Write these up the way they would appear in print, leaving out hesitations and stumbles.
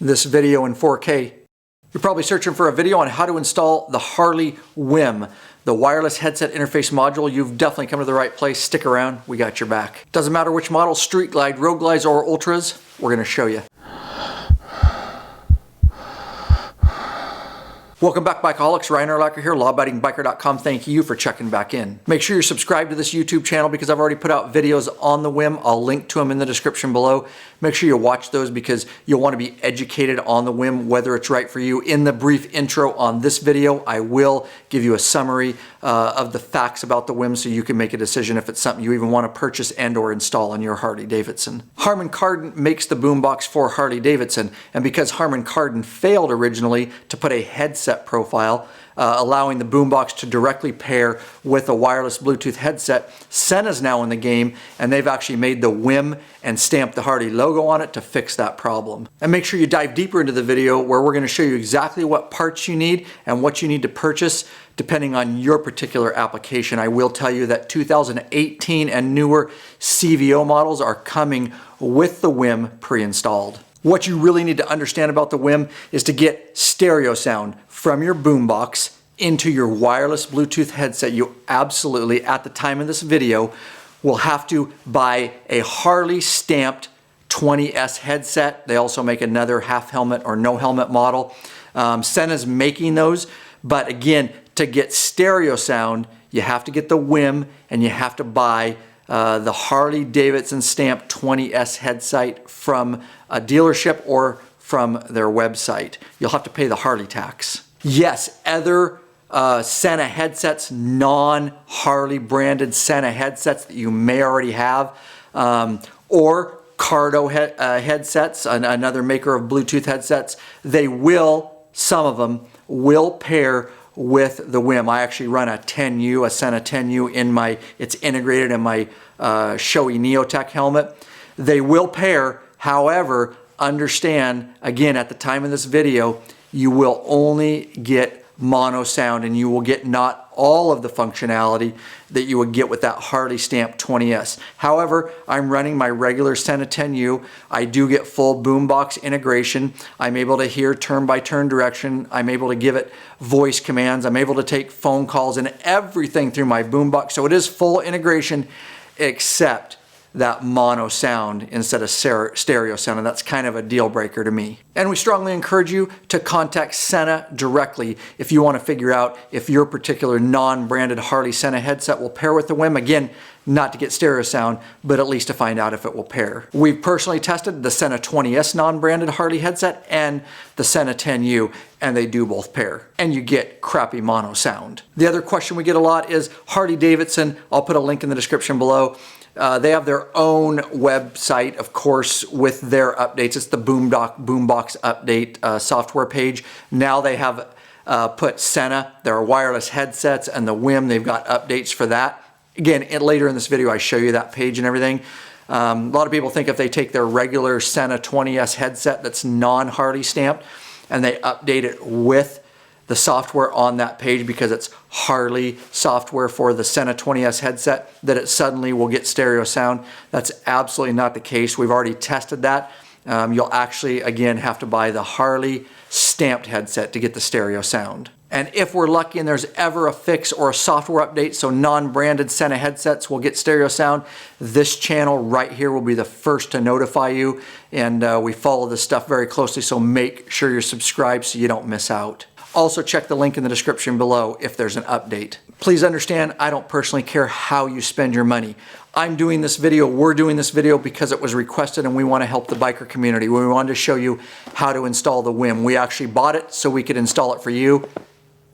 this video in 4K. You're probably searching for a video on how to install the Harley WHIM, the wireless headset interface module. You've definitely come to the right place. Stick around, we got your back. Doesn't matter which model, Street Glide, Road Glides, or Ultras, we're gonna show you. Welcome back, Bikeaholics. Ryan Erlacher here, lawabidingbiker.com. Thank you for checking back in. Make sure you're subscribed to this YouTube channel because I've already put out videos on the WHIM. I'll link to them in the description below. Make sure you watch those because you'll want to be educated on the WHIM, whether it's right for you. In the brief intro on this video, I will give you a summary of the facts about the WHIM so you can make a decision if it's something you even want to purchase and or install on your Harley Davidson. Harman Kardon makes the Boom Box for Harley Davidson, and because Harman Kardon failed originally to put a headset profile, allowing the Boom Box to directly pair with a wireless Bluetooth headset, Sena's now in the game, and they've actually made the WHIM and stamped the Harley logo on it to fix that problem. And make sure you dive deeper into the video where we're going to show you exactly what parts you need and what you need to purchase depending on your particular application. I will tell you that 2018 and newer CVO models are coming with the WHIM pre-installed. What you really need to understand about the WHIM is to get stereo sound from your boombox into your wireless Bluetooth headset. You absolutely, at the time of this video, will have to buy a Harley stamped 20S headset. They also make another half helmet or no helmet model. Sena's making those, but again, to get stereo sound, you have to get the WHIM and you have to buy the Harley Davidson stamped 20S headset from a dealership or from their website. You'll have to pay the Harley tax. Yes, other Sena headsets, non-Harley branded Sena headsets that you may already have, or Cardo headsets, another maker of Bluetooth headsets, they will, some of them, will pair with the WHIM. I actually run a 10U, a Sena 10U in my, it's integrated in my Shoei Neotech helmet. They will pair, however, understand, again, at the time of this video, you will only get mono sound and you will get not all of the functionality that you would get with that Harley stamped 20S. However, I'm running my regular Sena 10U. I do get full boombox integration. I'm able to hear turn-by-turn direction. I'm able to give it voice commands. I'm able to take phone calls and everything through my boombox. So it is full integration except that mono sound instead of stereo sound, and that's kind of a deal breaker to me. And we strongly encourage you to contact Sena directly if you want to figure out if your particular non-branded Harley Sena headset will pair with the WHIM. Again, not to get stereo sound, but at least to find out if it will pair. We've personally tested the Sena 20S non-branded Harley headset and the Sena 10U, and they do both pair, and you get crappy mono sound. The other question we get a lot is Harley Davidson. I'll put a link in the description below. They have their own website, of course, with their updates. It's the Boom Box Update software page. Now they have put Sena, their wireless headsets, and the WHIM. They've got updates for that. Again, later in this video, I show you that page and everything. A lot of people think if they take their regular Sena 20S headset that's non-Harley stamped and they update it with the software on that page because it's Harley software for the Sena 20S headset, that it suddenly will get stereo sound. That's absolutely not the case. We've already tested that. You'll actually, again, have to buy the Harley stamped headset to get the stereo sound. And if we're lucky and there's ever a fix or a software update so non-branded Sena headsets will get stereo sound, this channel right here will be the first to notify you. And we follow this stuff very closely, so make sure you're subscribed so you don't miss out. Also check the link in the description below if there's an update. Please understand, I don't personally care how you spend your money. I'm doing this video, we're doing this video because it was requested and we want to help the biker community. We wanted to show you how to install the WHIM. We actually bought it so we could install it for you.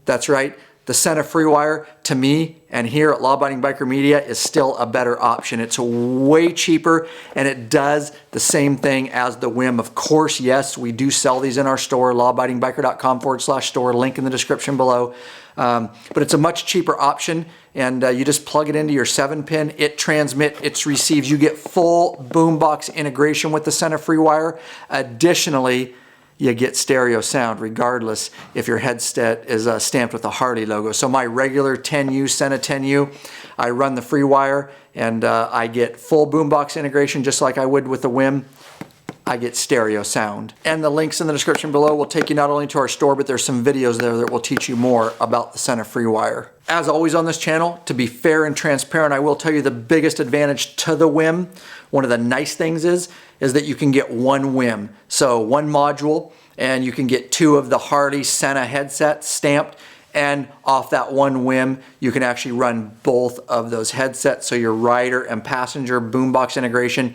That's right. The Sena FreeWire, to me, and here at Law Abiding Biker Media, is still a better option. It's way cheaper, and it does the same thing as the WHIM. Of course, yes, we do sell these in our store, lawabidingbiker.com/store, link in the description below. But it's a much cheaper option, and you just plug it into your 7-pin, it transmits, it receives. You get full boombox integration with the Sena FreeWire. Additionally, you get stereo sound regardless if your headset is stamped with a Harley logo. So my regular 10U, Sena 10U, I run the FreeWire and I get full boombox integration just like I would with the WHIM. I get stereo sound. And the links in the description below will take you not only to our store, but there's some videos there that will teach you more about the center free wire. As always on this channel, to be fair and transparent, I will tell you the biggest advantage to the WHIM, one of the nice things is that you can get one WHIM. So one module, and you can get 2 of the Harley Senna headsets stamped, and off that one WHIM, you can actually run both of those headsets, so your rider and passenger boombox integration,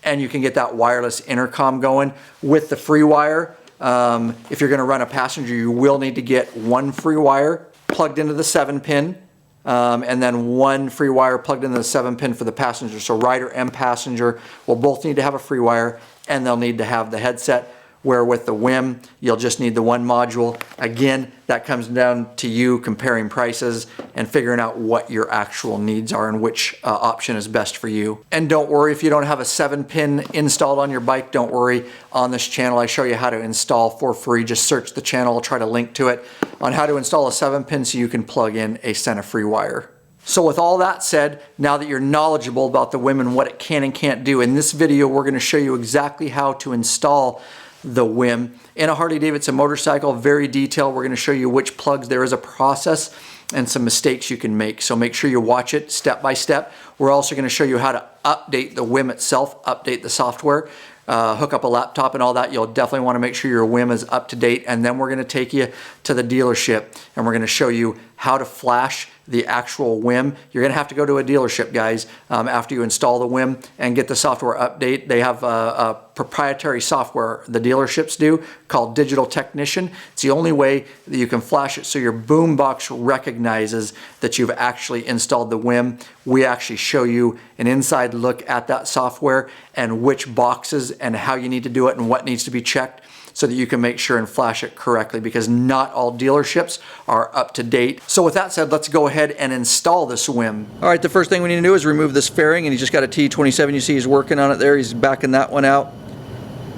and you can get that wireless intercom going. With the free wire, if you're gonna run a passenger, you will need to get one free wire plugged into the 7-pin, and then one free wire plugged into the 7-pin for the passenger. So rider and passenger will both need to have a free wire, and they'll need to have the headset, where with the WHIM, you'll just need the one module. Again, that comes down to you comparing prices and figuring out what your actual needs are and which option is best for you. And don't worry if you don't have a 7-pin installed on your bike, don't worry. On this channel, I show you how to install for free. Just search the channel, I'll try to link to it, on how to install a 7-pin so you can plug in a Senna free wire. So with all that said, now that you're knowledgeable about the WHIM and what it can and can't do, in this video, we're gonna show you exactly how to install the WHIM in a Harley-Davidson motorcycle. Very detailed. We're going to show you which plugs. There is a process and some mistakes you can make, so make sure you watch it step by step. We're also going to show you how to update the WHIM itself, update the software, hook up a laptop and all that. You'll definitely want to make sure your WHIM is up to date, and then we're going to take you to the dealership and we're going to show you how to flash the actual WHIM. You're going to have to go to a dealership, guys, after you install the WHIM and get the software update. They have a proprietary software, the dealerships do, called Digital Technician. It's the only way that you can flash it so your boombox recognizes that you've actually installed the WHIM. We actually show you an inside look at that software and which boxes and how you need to do it and what needs to be checked, so that you can make sure and flash it correctly, because not all dealerships are up to date. So with that said, let's go ahead and install this WHIM. All right, the first thing we need to do is remove this fairing, and he's just got a T27. You see he's working on it there. He's backing that one out.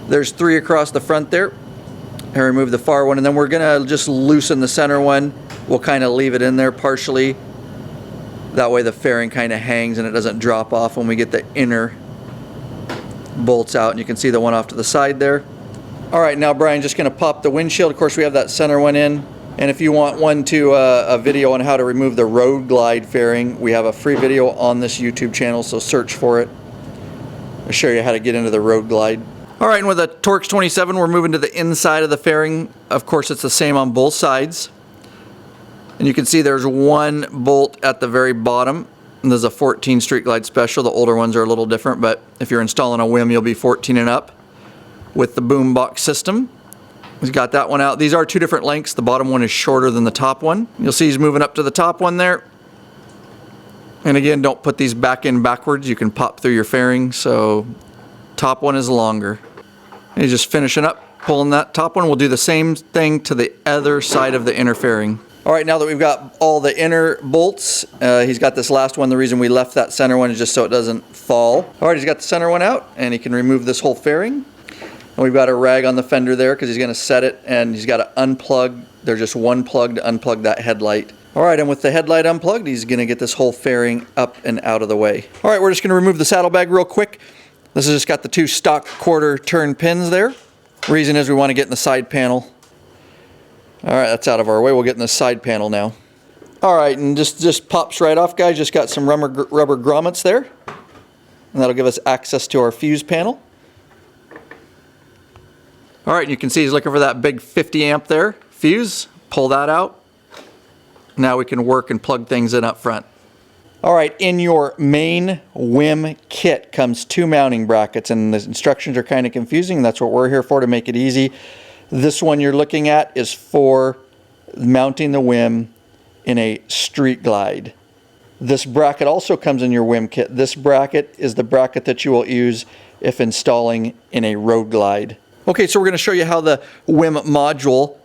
There's 3 across the front there. And remove the far one, and then we're gonna just loosen the center one. We'll kind of leave it in there partially. That way the fairing kind of hangs and it doesn't drop off when we get the inner bolts out. And you can see the one off to the side there. All right, now Brian's just going to pop the windshield. Of course, we have that center one in. And if you want a video on how to remove the road glide fairing, we have a free video on this YouTube channel, so search for it. I'll show you how to get into the road glide. All right, and with a Torx 27, we're moving to the inside of the fairing. Of course, it's the same on both sides. And you can see there's one bolt at the very bottom. And there's a 14 Street Glide Special. The older ones are a little different, but if you're installing a WHIM, you'll be 14 and up. With the boom box system, he's got that one out. These are 2 different lengths. The bottom one is shorter than the top one. You'll see he's moving up to the top one there. And again, don't put these back in backwards. You can pop through your fairing, so top one is longer. And he's just finishing up, pulling that top one. We'll do the same thing to the other side of the inner fairing. All right, now that we've got all the inner bolts, he's got this last one. The reason we left that center one is just so it doesn't fall. All right, he's got the center one out, and he can remove this whole fairing. And we've got a rag on the fender there because he's going to set it, and he's got to unplug. There's just one plug to unplug that headlight. All right, and with the headlight unplugged, he's going to get this whole fairing up and out of the way. All right, we're just going to remove the saddlebag real quick. This has just got the 2 stock quarter turn pins there. Reason is we want to get in the side panel. All right, that's out of our way. We'll get in the side panel now. All right, and just pops right off, guys. Just got some rubber grommets there. And that'll give us access to our fuse panel. All right, and you can see he's looking for that big 50 amp there, fuse. Pull that out. Now we can work and plug things in up front. All right, in your main WHIM kit comes 2 mounting brackets, and the instructions are kind of confusing. That's what we're here for, to make it easy. This one you're looking at is for mounting the WHIM in a street glide. This bracket also comes in your WHIM kit. This bracket is the bracket that you will use if installing in a road glide. Okay, so we're going to show you how the WHIM module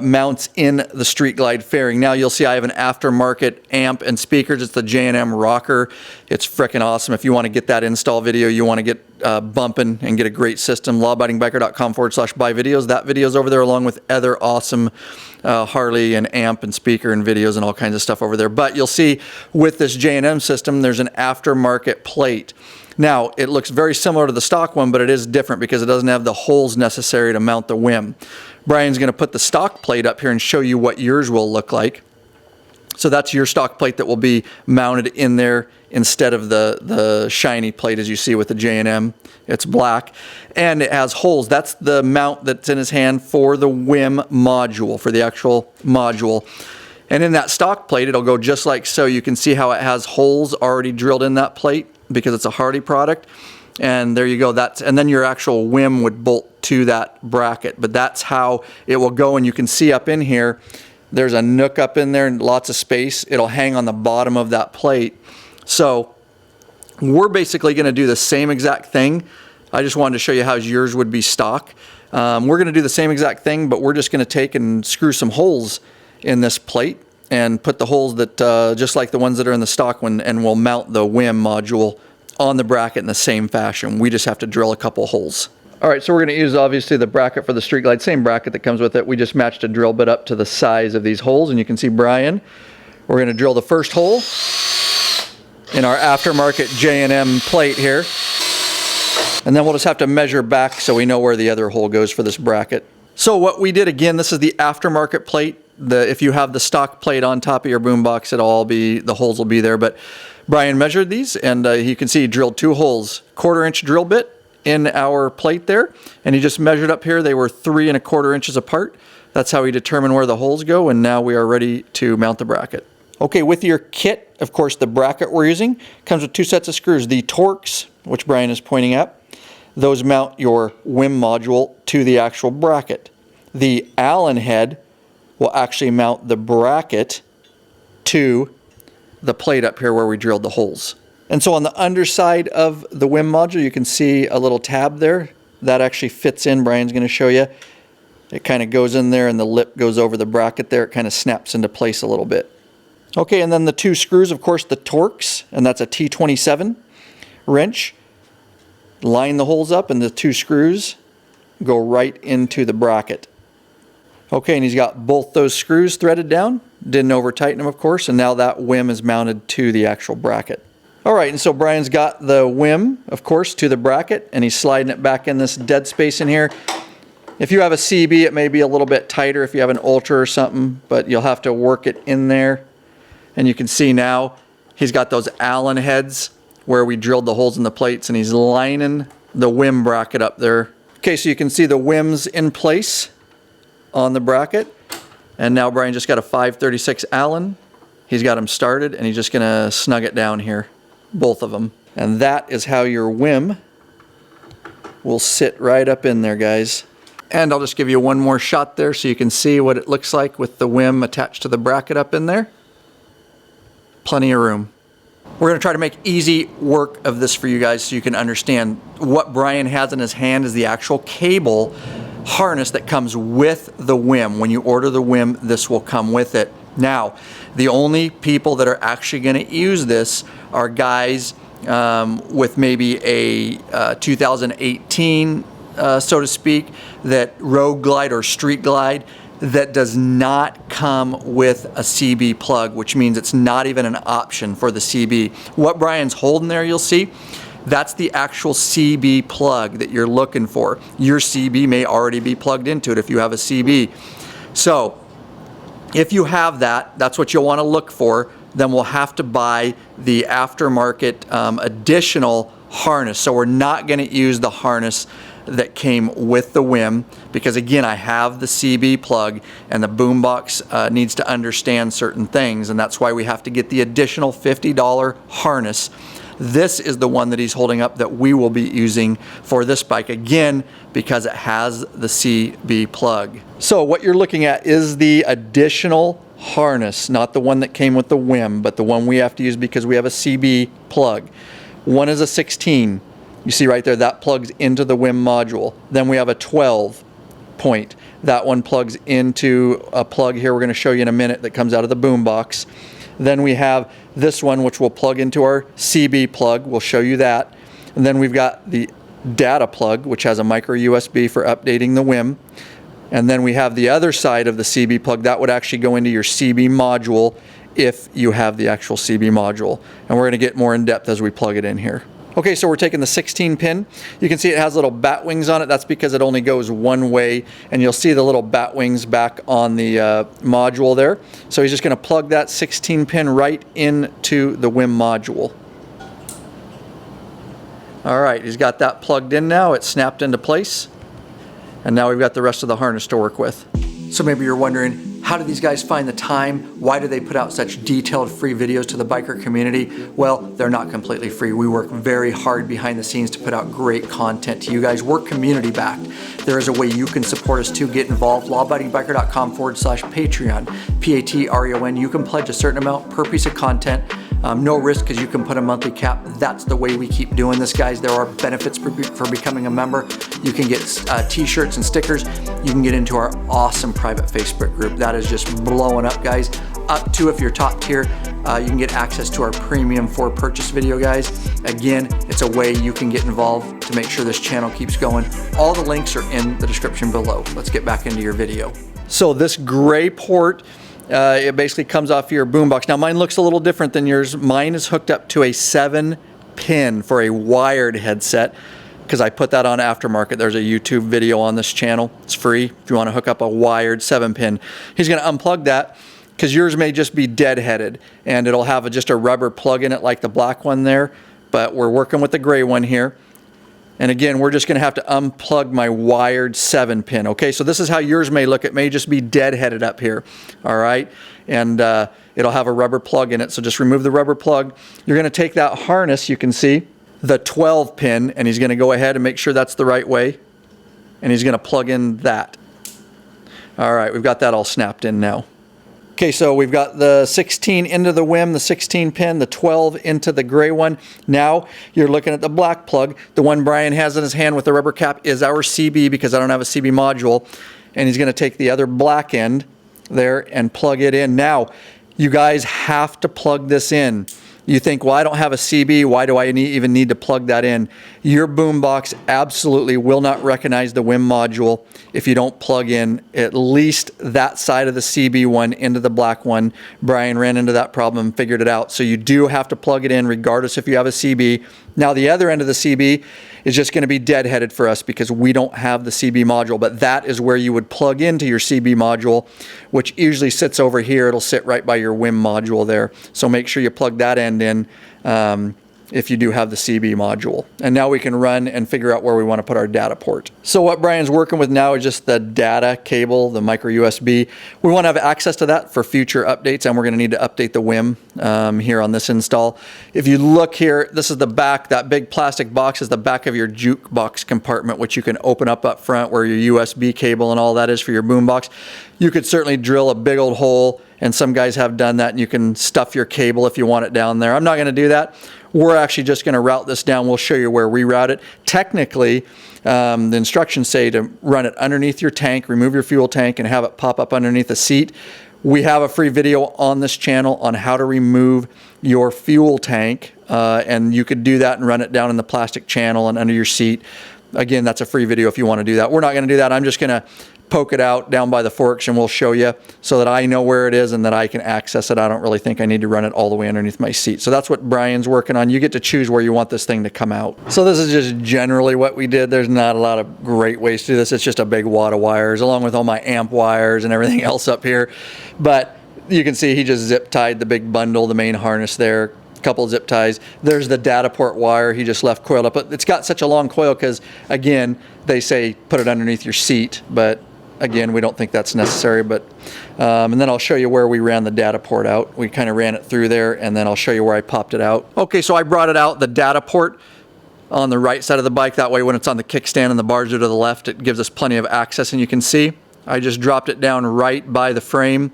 mounts in the street glide fairing. Now you'll see I have an aftermarket amp and speakers. It's the J&M Rocker. It's freaking awesome. If you want to get that install video, you want to get bumping and get a great system, lawabidingbiker.com/buy videos. That video's over there along with other awesome Harley and amp and speaker and videos and all kinds of stuff over there. But you'll see with this J&M system, there's an aftermarket plate Now, it looks very similar to the stock one, but it is different because it doesn't have the holes necessary to mount the WHIM. Brian's going to put the stock plate up here and show you what yours will look like. So that's your stock plate that will be mounted in there instead of the shiny plate as you see with the J&M. It's black and it has holes. That's the mount that's in his hand for the WHIM module, for the actual module. And in that stock plate, it'll go just like so. You can see how it has holes already drilled in that plate because it's a Harley product. And there you go. And then your actual WHIM would bolt to that bracket. But that's how it will go. And you can see up in here, there's a nook up in there and lots of space. It'll hang on the bottom of that plate. So we're basically going to do the same exact thing. I just wanted to show you how yours would be stock. We're going to do the same exact thing, but we're just going to take and screw some holes in this plate and put the holes that just like the ones that are in the stock one, and we'll mount the WHIM module on the bracket in the same fashion. We just have to drill a couple holes. All right, so we're going to use obviously the bracket for the street glide, same bracket that comes with it. We just matched a drill bit up to the size of these holes, and you can see Brian. We're going to drill the first hole in our aftermarket J&M plate here, and then we'll just have to measure back so we know where the other hole goes for this bracket. So what we did, again, this is the aftermarket plate. If you have the stock plate on top of your boom box, the holes will be there. But Brian measured these, and you can see he drilled 2 holes, 1/4 inch drill bit in our plate there, and he just measured up here. They were 3 1/4 inches apart. That's how he determined where the holes go, and now we are ready to mount the bracket. Okay, with your kit, of course, the bracket we're using comes with 2 sets of screws. The Torx, which Brian is pointing at, those mount your WHIM module to the actual bracket. The Allen head will actually mount the bracket to the plate up here where we drilled the holes. And so on the underside of the WHIM module, you can see a little tab there. That actually fits in, Brian's going to show you. It kind of goes in there and the lip goes over the bracket there. It kind of snaps into place a little bit. Okay, and then the 2 screws, of course, the Torx, and that's a T27 wrench. Line the holes up and the 2 screws go right into the bracket. Okay, and he's got both those screws threaded down. Didn't over tighten them, of course, and now that WHIM is mounted to the actual bracket. All right, and so Brian's got the WHIM, of course, to the bracket, and he's sliding it back in this dead space in here. If you have a CB, it may be a little bit tighter if you have an Ultra or something, but you'll have to work it in there. And you can see now he's got those Allen heads where we drilled the holes in the plates, and he's lining the WHIM bracket up there. Okay, so you can see the WHIM's in place on the bracket, and now Brian just got a 536 Allen. He's got them started, and he's just going to snug it down here, both of them. And that is how your WHIM will sit right up in there, guys. And I'll just give you one more shot there so you can see what it looks like with the WHIM attached to the bracket up in there. Plenty of room. We're going to try to make easy work of this for you guys so you can understand. What Brian has in his hand is the actual cable harness that comes with the WHIM. When you order the WHIM, this will come with it. Now, the only people that are actually going to use this are guys with maybe a 2018, so to speak, that road glide or street glide that does not come with a CB plug, which means it's not even an option for the CB. What Brian's holding there, you'll see, that's the actual CB plug that you're looking for. Your CB may already be plugged into it if you have a CB. So if you have that, that's what you'll want to look for. Then we'll have to buy the aftermarket additional harness. So we're not going to use the harness that came with the WHIM because, again, I have the CB plug and the boombox needs to understand certain things, and that's why we have to get the additional $50 harness. This is the one that he's holding up that we will be using for this bike, again, because it has the CB plug. So what you're looking at is the additional harness, not the one that came with the WHIM, but the one we have to use because we have a CB plug. One is a 16. You see right there, that plugs into the WHIM module. Then we have a 12 point. That one plugs into a plug here we're going to show you in a minute that comes out of the boom box. Then we have this one which will plug into our CB plug. We'll show you that. And then we've got the data plug which has a micro USB for updating the WHIM. And then we have the other side of the CB plug that would actually go into your CB module if you have the actual CB module. And we're going to get more in depth as we plug it in here. Okay, so we're taking the 16 pin. You can see it has little bat wings on it. That's because it only goes one way, and you'll see the little bat wings back on the module there. So he's just going to plug that 16 pin right into the WHIM module. All right, he's got that plugged in now. It's snapped into place. And now we've got the rest of the harness to work with. So maybe you're wondering, how do these guys find the time? Why do they put out such detailed free videos to the biker community? Well, they're not completely free. We work very hard behind the scenes to put out great content to you guys. We're community backed. There is a way you can support us to get involved. lawabidingbiker.com/Patreon, Patreon. You can pledge a certain amount per piece of content. No risk because you can put a monthly cap. That's the way we keep doing this, guys. There are benefits for becoming a member. You can get t-shirts and stickers. You can get into our awesome private Facebook group. That is just blowing up, guys. Up to, if you're top tier, you can get access to our premium for purchase video, guys. Again, it's a way you can get involved to make sure this channel keeps going. All the links are in the description below. Let's get back into your video. So this gray port, it basically comes off your boombox. Now mine looks a little different than yours. Mine is hooked up to a 7-pin for a wired headset, because I put that on aftermarket. There's a YouTube video on this channel. It's free if you want to hook up a wired 7-pin. He's going to unplug that because yours may just be deadheaded and it'll have just a rubber plug in it like the black one there, but we're working with the gray one here. And again, we're just going to have to unplug my wired 7-pin. Okay, so this is how yours may look. It may just be deadheaded up here, all right? And it'll have a rubber plug in it, so just remove the rubber plug. You're going to take that harness, you can see, the 12 pin, and he's going to go ahead and make sure that's the right way, and he's going to plug in that. All right, we've got that all snapped in now. Okay, so we've got the 16 into the WHIM, the 16 pin, the 12 into the gray one. Now you're looking at the black plug. The one Brian has in his hand with the rubber cap is our CB, because I don't have a CB module, and he's going to take the other black end there and plug it in. Now you guys have to plug this in. You think, well, I don't have a CB, why do I even need to plug that in? Your boombox absolutely will not recognize the WHIM module if you don't plug in at least that side of the CB one into the black one. Brian ran into that problem and figured it out. So you do have to plug it in regardless if you have a CB. Now the other end of the CB is just going to be deadheaded for us because we don't have the CB module, but that is where you would plug into your CB module, which usually sits over here. It'll sit right by your WHIM module there. So make sure you plug that end in if you do have the CB module. And now we can run and figure out where we want to put our data port. So what Brian's working with now is just the data cable, the micro USB. We want to have access to that for future updates, and we're going to need to update the WHIM here on this install. If you look here, this is the back. That big plastic box is the back of your jukebox compartment, which you can open up front where your USB cable and all that is for your boombox. You could certainly drill a big old hole, and some guys have done that, and you can stuff your cable if you want it down there. I'm not going to do that. We're actually just going to route this down. We'll show you where we route it. Technically, the instructions say to run it underneath your tank, remove your fuel tank, and have it pop up underneath the seat. We have a free video on this channel on how to remove your fuel tank, and you could do that and run it down in the plastic channel and under your seat. Again, that's a free video if you want to do that. We're not going to do that. I'm just going to poke it out down by the forks, and we'll show you so that I know where it is and that I can access it. I don't really think I need to run it all the way underneath my seat. So that's what Brian's working on. You get to choose where you want this thing to come out. So this is just generally what we did. There's not a lot of great ways to do this. It's just a big wad of wires along with all my amp wires and everything else up here. But you can see he just zip tied the big bundle, the main harness there. Couple zip ties. There's the data port wire he just left coiled up. But it's got such a long coil because, again, they say put it underneath your seat, but again, we don't think that's necessary. But and then I'll show you where we ran the data port out. We kind of ran it through there, and then I'll show you where I popped it out. Okay, so I brought it out, the data port on the right side of the bike. That way when it's on the kickstand and the bars are to the left, it gives us plenty of access. And you can see I just dropped it down right by the frame,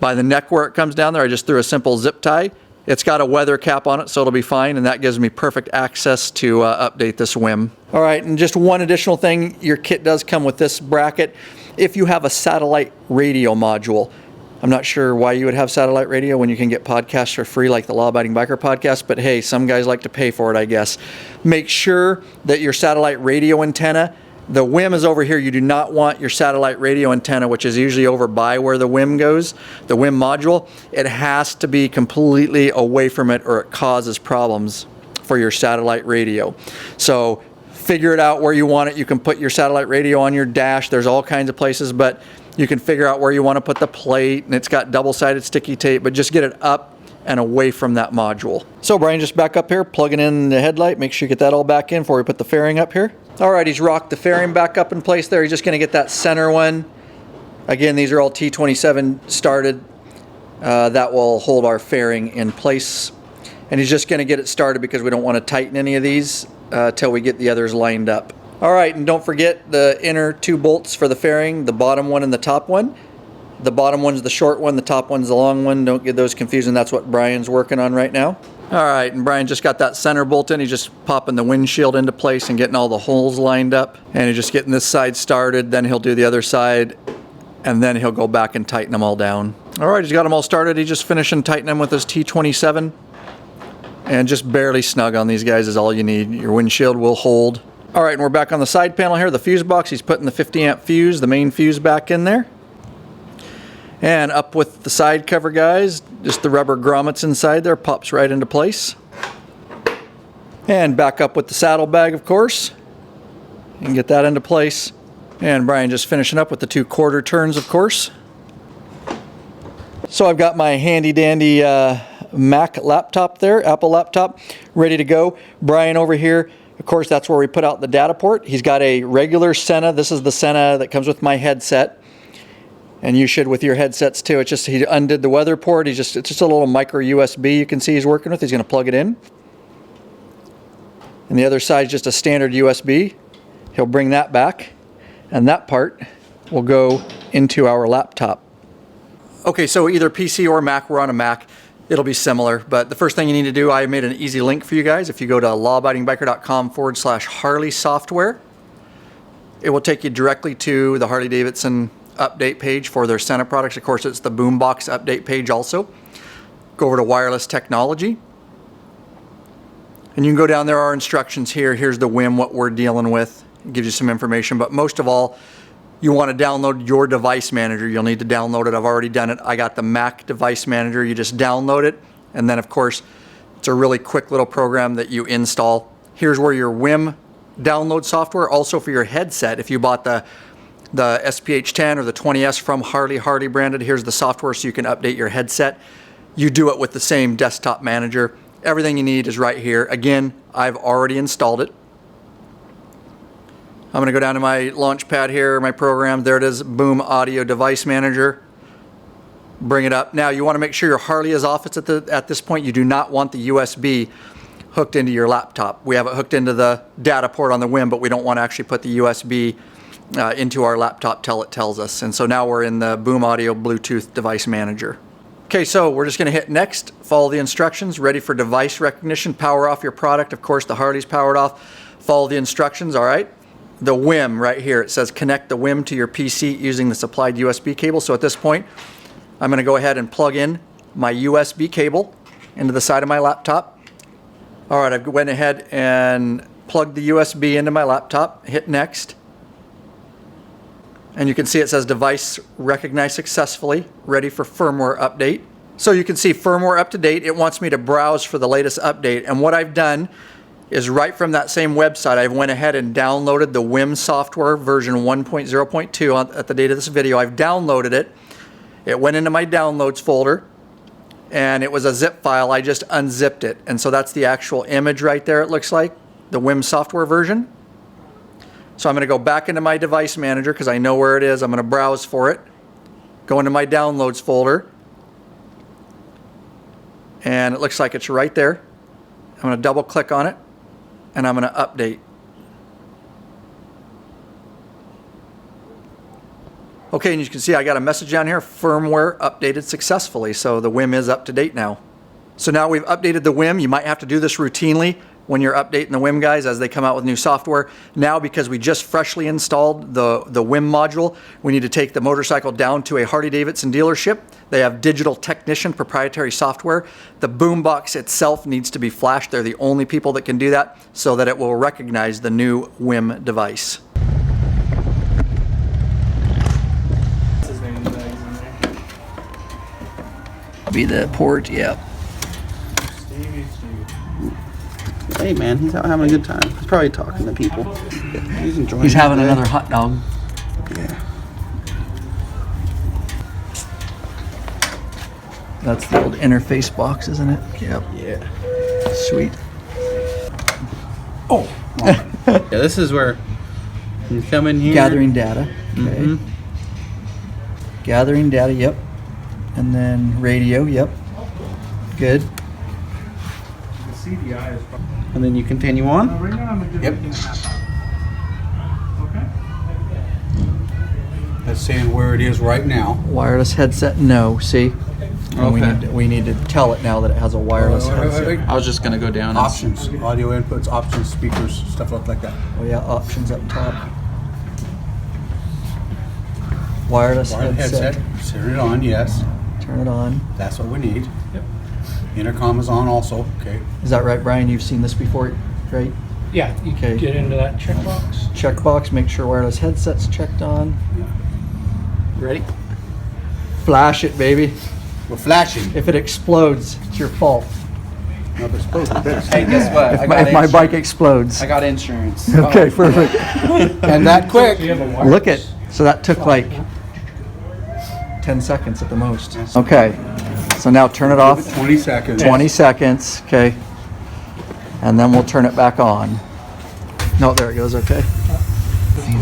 by the neck where it comes down there. I just threw a simple zip tie. It's got a weather cap on it, so it'll be fine, and that gives me perfect access to update this WHIM. All right, and just one additional thing, your kit does come with this bracket. If you have a satellite radio module, I'm not sure why you would have satellite radio when you can get podcasts for free like the Law Abiding Biker podcast, but hey, some guys like to pay for it, I guess. Make sure that your satellite radio antenna, the WHIM is over here. You do not want your satellite radio antenna, which is usually over by where the WHIM goes, the WHIM module. It has to be completely away from it or it causes problems for your satellite radio. So figure it out where you want it. You can put your satellite radio on your dash. There's all kinds of places, but you can figure out where you want to put the plate, and it's got double-sided sticky tape, but just get it up and away from that module. So Brian, just back up here, plugging in the headlight. Make sure you get that all back in before we put the fairing up here. All right, he's rocked the fairing back up in place there. He's just going to get that center one. Again, these are all T27 started. That will hold our fairing in place. And he's just going to get it started because we don't want to tighten any of these till we get the others lined up. All right, and don't forget the inner 2 bolts for the fairing, the bottom one and the top one. The bottom one's the short one, the top one's the long one. Don't get those confused, and that's what Brian's working on right now. All right, and Brian just got that center bolt in. He's just popping the windshield into place and getting all the holes lined up. And he's just getting this side started, then he'll do the other side, and then he'll go back and tighten them all down. All right, he's got them all started. He's just finishing tightening them with his T27. And just barely snug on these guys is all you need. Your windshield will hold. All right, and we're back on the side panel here, the fuse box. He's putting the 50 amp fuse, the main fuse, back in there. And up with the side cover, guys, just the rubber grommets inside there, pops right into place. And back up with the saddlebag, of course, and get that into place. And Brian just finishing up with the 2 quarter turns, of course. So I've got my handy dandy Mac laptop there, Apple laptop, ready to go. Brian over here, of course, that's where we put out the data port. He's got a regular Sena. This is the Sena that comes with my headset. And you should with your headsets too. It's just he undid the weather port. It's just a little micro USB you can see he's working with. He's going to plug it in. And the other side is just a standard USB. He'll bring that back. And that part will go into our laptop. Okay, so either PC or Mac, we're on a Mac. It'll be similar, but the first thing you need to do, I made an easy link for you guys. If you go to lawabidingbiker.com/Harley software, it will take you directly to the Harley Davidson update page for their Sena products. Of course, it's the Boom Box update page also. Go over to wireless technology. And you can go down there, our instructions here. Here's the WHIM, what we're dealing with. It gives you some information, but most of all, you want to download your device manager. You'll need to download it. I've already done it. I got the Mac device manager. You just download it, and then of course, it's a really quick little program that you install. Here's where your WHIM download software, also for your headset. If you bought the SPH10 or the 20S from Harley branded, here's the software so you can update your headset. You do it with the same desktop manager. Everything you need is right here. Again, I've already installed it. I'm going to go down to my launch pad here, my program. There it is, Boom Audio Device Manager. Bring it up. Now you want to make sure your Harley is off. It's at this point. You do not want the USB hooked into your laptop. We have it hooked into the data port on the WHIM, but we don't want to actually put the USB into our laptop till it tells us. And so now we're in the Boom Audio Bluetooth Device Manager. Okay, so we're just going to hit next, follow the instructions, ready for device recognition, power off your product. Of course, the Harley's powered off. Follow the instructions, all right? The WHIM right here, it says connect the WHIM to your PC using the supplied USB cable. So at this point, I'm going to go ahead and plug in my USB cable into the side of my laptop. All right, I've went ahead and plugged the USB into my laptop, hit next. And you can see it says device recognized successfully, ready for firmware update. So you can see firmware up to date. It wants me to browse for the latest update. And what I've done is right from that same website, I went ahead and downloaded the WHIM software version 1.0.2 at the date of this video. I've downloaded it. It went into my downloads folder and it was a zip file. I just unzipped it. And so that's the actual image right there, it looks like, the WHIM software version. So I'm going to go back into my device manager because I know where it is. I'm going to browse for it. Go into my downloads folder. And it looks like it's right there. I'm going to double click on it. And I'm going to update. Okay, and you can see I got a message down here, firmware updated successfully. So the WHIM is up to date now. So now we've updated the WHIM. You might have to do this routinely when you're updating the WHIM, guys, as they come out with new software. Now, because we just freshly installed the WHIM module, we need to take the motorcycle down to a Harley-Davidson dealership. They have digital technician proprietary software. The boom box itself needs to be flashed. They're the only people that can do that so that it will recognize the new WHIM device. Be the port, yeah. Hey man, he's out having a good time. He's probably talking to people. He's enjoying. He's having another hot dog. Yeah. That's the old interface box, isn't it? Yep. Yeah. Sweet. Oh. Yeah, this is where you come in here. Gathering data. Okay. Mm-hmm. Gathering data, yep. And then radio, yep. Good. And then you continue on. Yep. That's saying where it is right now. Wireless headset, no. See? Okay. We need to tell it now that it has a wireless headset. I was just gonna go down. Options, audio inputs, options, speakers, stuff like that. Oh yeah, options up top. Wireless headset. Turn it on, yes. Turn it on. That's what we need. Yep. Intercom is on also. Okay. Is that right, Brian? You've seen this before, right? Yeah, you can get into that checkbox. Checkbox, make sure wireless headset's checked on. Ready? Flash it, baby. We're flashing. If it explodes, it's your fault. No, if it's supposed to be. Hey, guess what? If my bike explodes. I got insurance. Okay, perfect. And that quick. Look it. So that took like 10 seconds at the most. Okay. So now turn it off. 20 seconds. 20 seconds. Okay. And then we'll turn it back on. No, there it goes. Okay.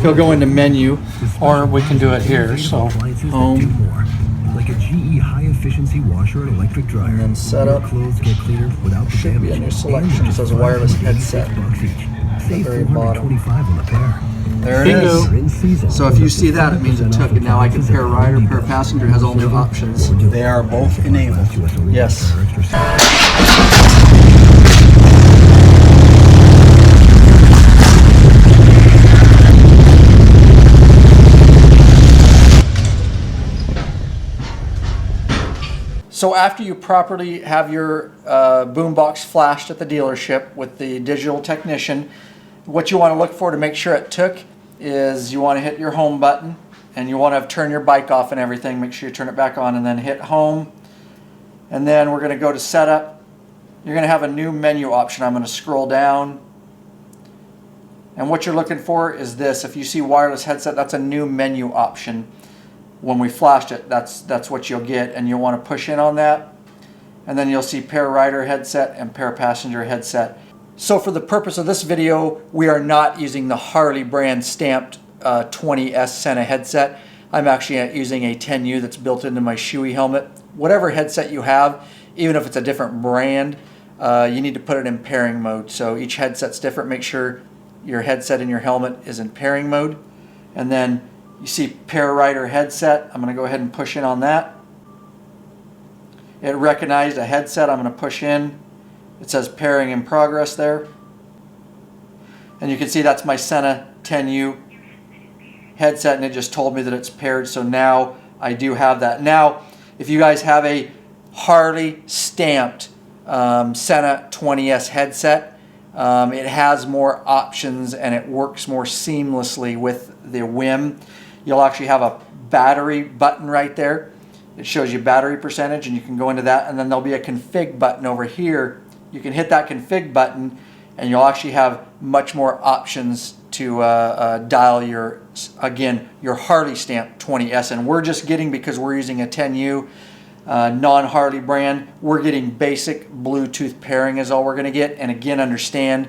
He'll go into menu. Or we can do it here, so. Home. Like a GE high-efficiency washer and electric dryer. And then setup. Clothes get cleaner without the Should be a new selection. It says wireless headset. Save very bottom. $425 on the pair. There it is. So if you see that, it means it took it. Now I can pair rider, pair passenger, has all new options. They are both enabled. Yes. So after you properly have your boombox flashed at the dealership with the digital technician, what you want to look for to make sure it took is you want to hit your home button and you want to turn your bike off and everything. Make sure you turn it back on and then hit home. And then we're going to go to setup. You're going to have a new menu option. I'm going to scroll down. And what you're looking for is this. If you see wireless headset, that's a new menu option. When we flashed it, that's what you'll get, and you'll want to push in on that. And then you'll see pair rider headset and pair passenger headset. So for the purpose of this video, we are not using the Harley brand stamped 20S Sena headset. I'm actually using a 10U that's built into my Shoei helmet. Whatever headset you have, even if it's a different brand, you need to put it in pairing mode. So each headset's different. Make sure your headset and your helmet is in pairing mode. And then you see pair rider headset. I'm going to go ahead and push in on that. It recognized a headset. I'm going to push in. It says pairing in progress there. And you can see that's my Sena 10U headset, and it just told me that it's paired. So now I do have that. Now, if you guys have a Harley stamped Sena 20S headset, it has more options and it works more seamlessly with the WHIM. You'll actually have a battery button right there. It shows you battery percentage, and you can go into that, and then there'll be a config button over here. You can hit that config button and you'll actually have much more options to dial your, again, your Harley stamp 20S. And we're just getting, because we're using a 10U non-Harley brand, we're getting basic Bluetooth pairing is all we're going to get. And again, understand,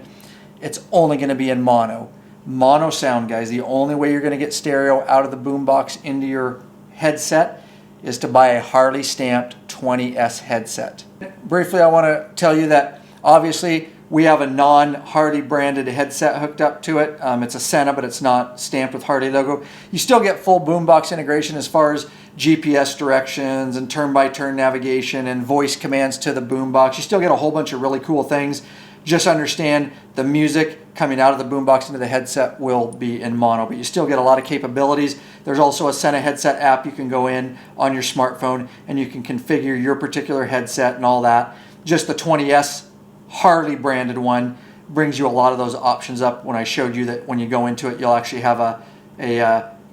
it's only going to be in mono. Mono sound, guys. The only way you're going to get stereo out of the boombox into your headset is to buy a Harley stamped 20S headset. Briefly, I want to tell you that obviously we have a non-Harley branded headset hooked up to it. It's a Sena, but it's not stamped with Harley logo. You still get full boombox integration as far as GPS directions and turn-by-turn navigation and voice commands to the boombox. You still get a whole bunch of really cool things. Just understand the music coming out of the boombox into the headset will be in mono, but you still get a lot of capabilities. There's also a Sena headset app you can go in on your smartphone and you can configure your particular headset and all that. Just the 20S Harley branded one brings you a lot of those options up. When I showed you that when you go into it, you'll actually have a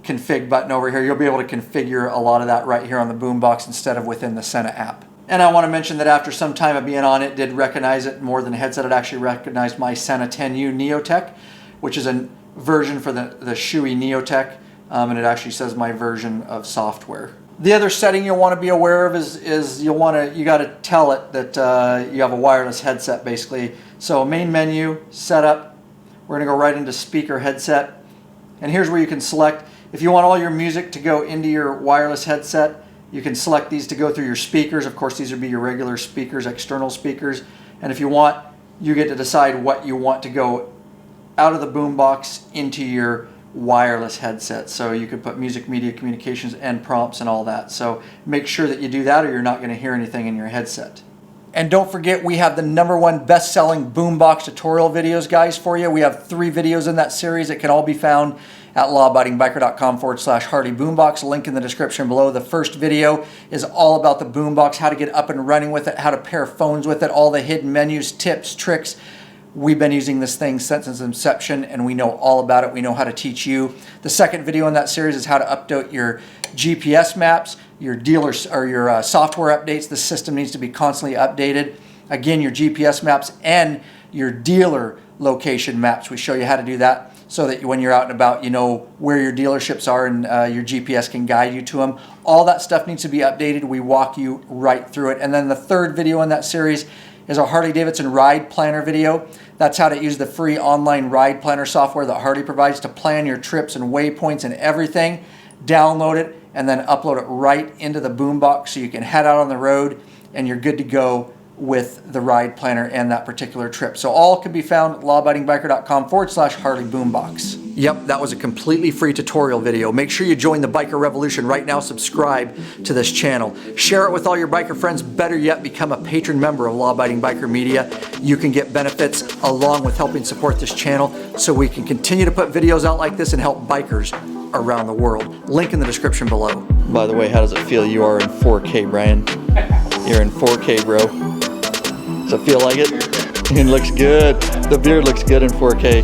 config button over here. You'll be able to configure a lot of that right here on the boombox instead of within the Sena app. And I want to mention that after some time of being on it, did recognize it more than a headset. It actually recognized my Santa 10U Neotech, which is a version for the Shui Neotech, and it actually says my version of software. The other setting you'll want to be aware of is you got to tell it that you have a wireless headset basically. So main menu, setup, we're going to go right into speaker headset, and here's where you can select if you want all your music to go into your wireless headset. You can select these to go through your speakers. Of course, these would be your regular speakers, external speakers. And if you want, you get to decide what you want to go out of the boombox into your wireless headset. So you could put music, media, communications, and prompts and all that. So make sure that you do that or you're not going to hear anything in your headset. And don't forget, we have the #1 best-selling boombox tutorial videos, guys, for you. We have 3 videos in that series that can all be found at lawabidingbiker.com/Harley Boombox. Link in the description below. The first video is all about the boombox, how to get up and running with it, how to pair phones with it, all the hidden menus, tips, tricks. We've been using this thing since its inception, and we know all about it. We know how to teach you. The second video in that series is how to update your GPS maps, your dealers or your software updates. The system needs to be constantly updated. Again, your GPS maps and your dealer location maps. We show you how to do that so that when you're out and about, you know where your dealerships are, and your GPS can guide you to them. All that stuff needs to be updated. We walk you right through it. And then the third video in that series is a Harley-Davidson ride planner video. That's how to use the free online ride planner software that Harley provides to plan your trips and waypoints and everything. Download it and then upload it right into the boombox so you can head out on the road and you're good to go with the ride planner and that particular trip. So all can be found at lawabidingbiker.com/Harley Boombox. Yep, that was a completely free tutorial video. Make sure you join the biker revolution right now. Subscribe to this channel. Share it with all your biker friends. Better yet, become a patron member of Law Abiding Biker Media. You can get benefits along with helping support this channel so we can continue to put videos out like this and help bikers around the world. Link in the description below. By the way, how does it feel? You are in 4K, Brian. You're in 4K, bro. Does it feel like it? It looks good. The beard looks good in 4K.